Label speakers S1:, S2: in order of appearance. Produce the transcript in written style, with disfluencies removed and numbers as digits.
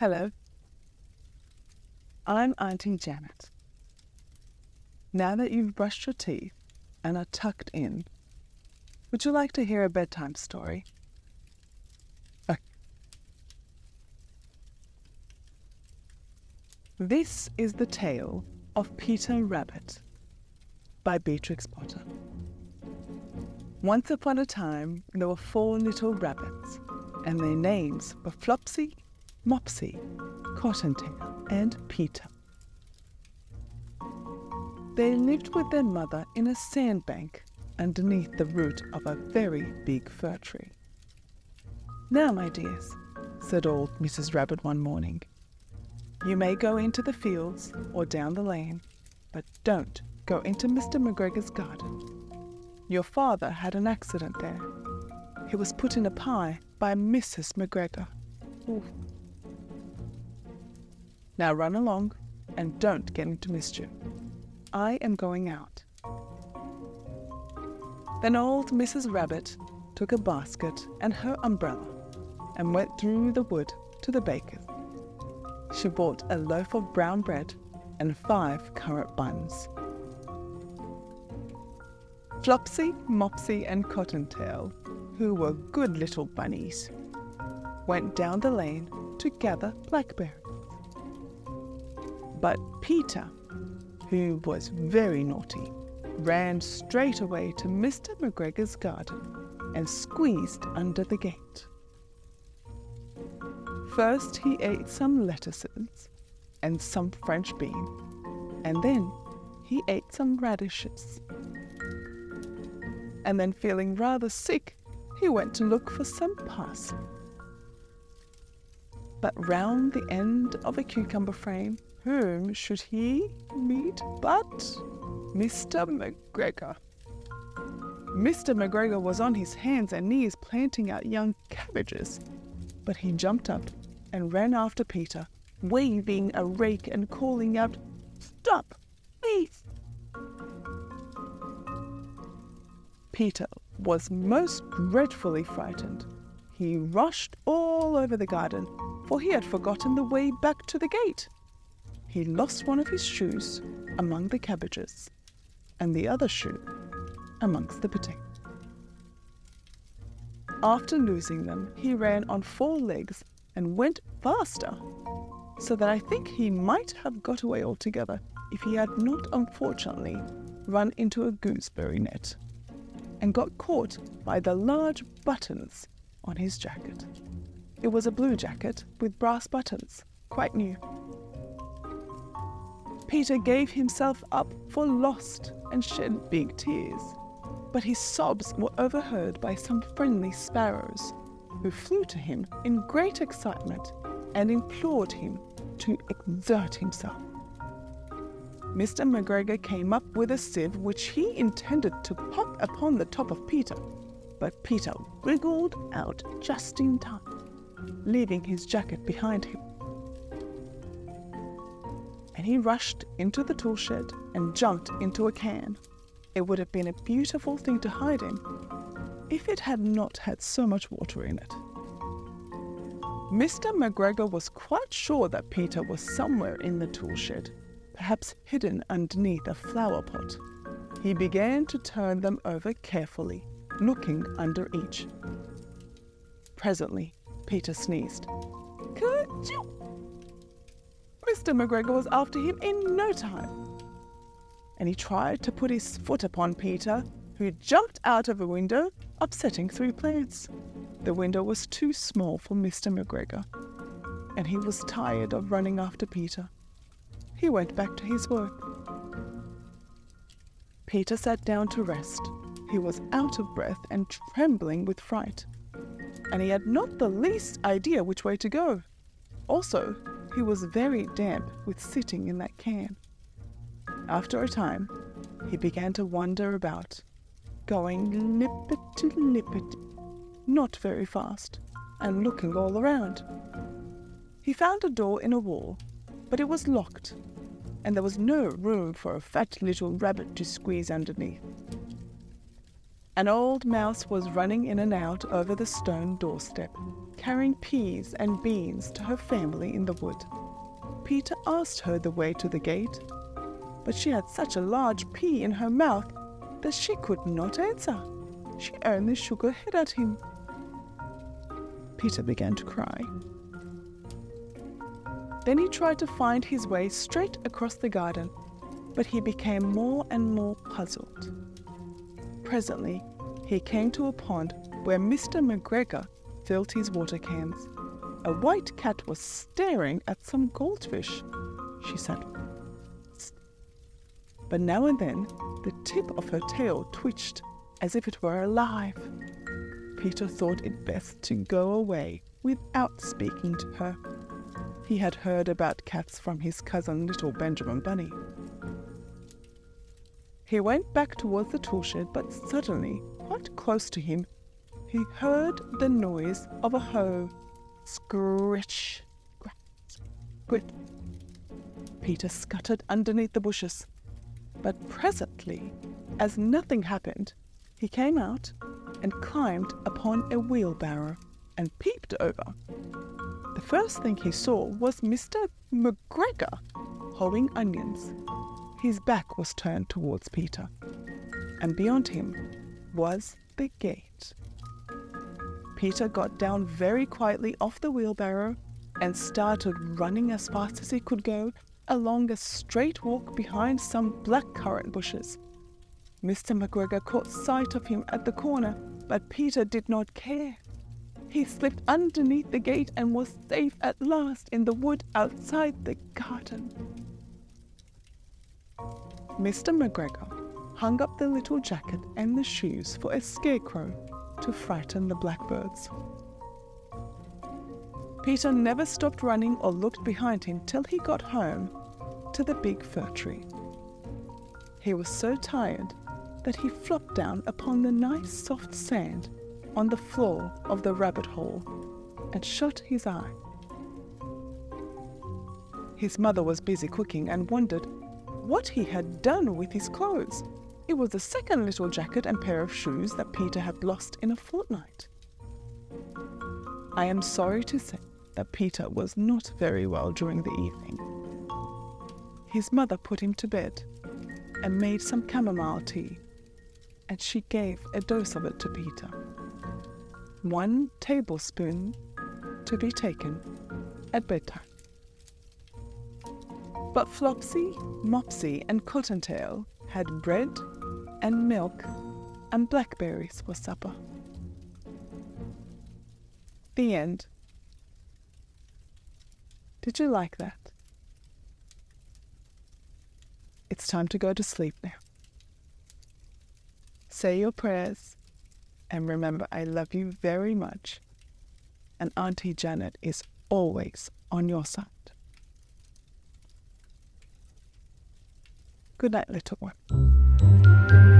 S1: Hello, I'm Auntie Janet. Now that you've brushed your teeth and are tucked in, would you like to hear a bedtime story? Okay. This is the tale of Peter Rabbit by Beatrix Potter. Once upon a time, there were 4 little rabbits, and their names were Flopsy, Mopsy, Cottontail, and Peter. They lived with their mother in a sandbank underneath the root of a very big fir tree. "Now, my dears," said old Mrs. Rabbit one morning, "you may go into the fields or down the lane, but don't go into Mr. McGregor's garden. Your father had an accident there. He was put in a pie by Mrs. McGregor. Ooh. Now run along and don't get into mischief. I am going out." Then old Mrs. Rabbit took a basket and her umbrella and went through the wood to the baker's. She bought a loaf of brown bread and 5 currant buns. Flopsy, Mopsy, and Cottontail, who were good little bunnies, went down the lane to gather blackberries. But Peter, who was very naughty, ran straight away to Mr. McGregor's garden and squeezed under the gate. First he ate some lettuces and some French beans, and then he ate some radishes. And then, feeling rather sick, he went to look for some parsley. But round the end of a cucumber frame, whom should he meet but Mr. McGregor. Mr. McGregor was on his hands and knees planting out young cabbages, but he jumped up and ran after Peter, waving a rake and calling out, "Stop, please!" Peter was most dreadfully frightened. He rushed all over the garden, for he had forgotten the way back to the gate. He lost one of his shoes among the cabbages, and the other shoe amongst the potatoes. After losing them, he ran on 4 legs and went faster, so that I think he might have got away altogether if he had not unfortunately run into a gooseberry net and got caught by the large buttons on his jacket. It was a blue jacket with brass buttons, quite new. Peter gave himself up for lost and shed big tears, but his sobs were overheard by some friendly sparrows, who flew to him in great excitement and implored him to exert himself. Mr. McGregor came up with a sieve which he intended to pop upon the top of Peter, but Peter wriggled out just in time, leaving his jacket behind him. And he rushed into the tool shed and jumped into a can. It would have been a beautiful thing to hide in if it had not had so much water in it. Mr. McGregor was quite sure that Peter was somewhere in the tool shed, perhaps hidden underneath a flower pot. He began to turn them over carefully, looking under each. Presently, Peter sneezed. "Kerchoo!" Mr. McGregor was after him in no time, and he tried to put his foot upon Peter, who jumped out of a window, upsetting 3 plants. The window was too small for Mr. McGregor, and he was tired of running after Peter. He went back to his work. Peter sat down to rest. He was out of breath and trembling with fright, and he had not the least idea which way to go. Also, he was very damp with sitting in that can. After a time, he began to wander about, going lippity-lippity, not very fast, and looking all around. He found a door in a wall, but it was locked, and there was no room for a fat little rabbit to squeeze underneath. An old mouse was running in and out over the stone doorstep, carrying peas and beans to her family in the wood. Peter asked her the way to the gate, but she had such a large pea in her mouth that she could not answer. She only shook her head at him. Peter began to cry. Then he tried to find his way straight across the garden, but he became more and more puzzled. Presently, he came to a pond where Mr. McGregor filled his water cans. A white cat was staring at some goldfish. She said, "Psst." But now and then, the tip of her tail twitched as if it were alive. Peter thought it best to go away without speaking to her. He had heard about cats from his cousin Little Benjamin Bunny. He went back towards the toolshed, but suddenly, quite close to him, he heard the noise of a hoe. Scritch, scratch, scritch. Peter scuttered underneath the bushes, but presently, as nothing happened, he came out and climbed upon a wheelbarrow and peeped over. The first thing he saw was Mr. McGregor hoeing onions. His back was turned towards Peter, and beyond him was the gate. Peter got down very quietly off the wheelbarrow and started running as fast as he could go along a straight walk behind some blackcurrant bushes. Mr. McGregor caught sight of him at the corner, but Peter did not care. He slipped underneath the gate and was safe at last in the wood outside the garden. Mr. McGregor hung up the little jacket and the shoes for a scarecrow to frighten the blackbirds. Peter never stopped running or looked behind him till he got home to the big fir tree. He was so tired that he flopped down upon the nice soft sand on the floor of the rabbit hole and shut his eye. His mother was busy cooking and wondered what he had done with his clothes. It was the second little jacket and pair of shoes that Peter had lost in a fortnight. I am sorry to say that Peter was not very well during the evening. His mother put him to bed and made some chamomile tea, and she gave a dose of it to Peter. 1 tablespoon to be taken at bedtime. But Flopsy, Mopsy, and Cottontail had bread and milk and blackberries for supper. The end. Did you like that? It's time to go to sleep now. Say your prayers, and remember I love you very much, and Auntie Janet is always on your side. Good night, little one.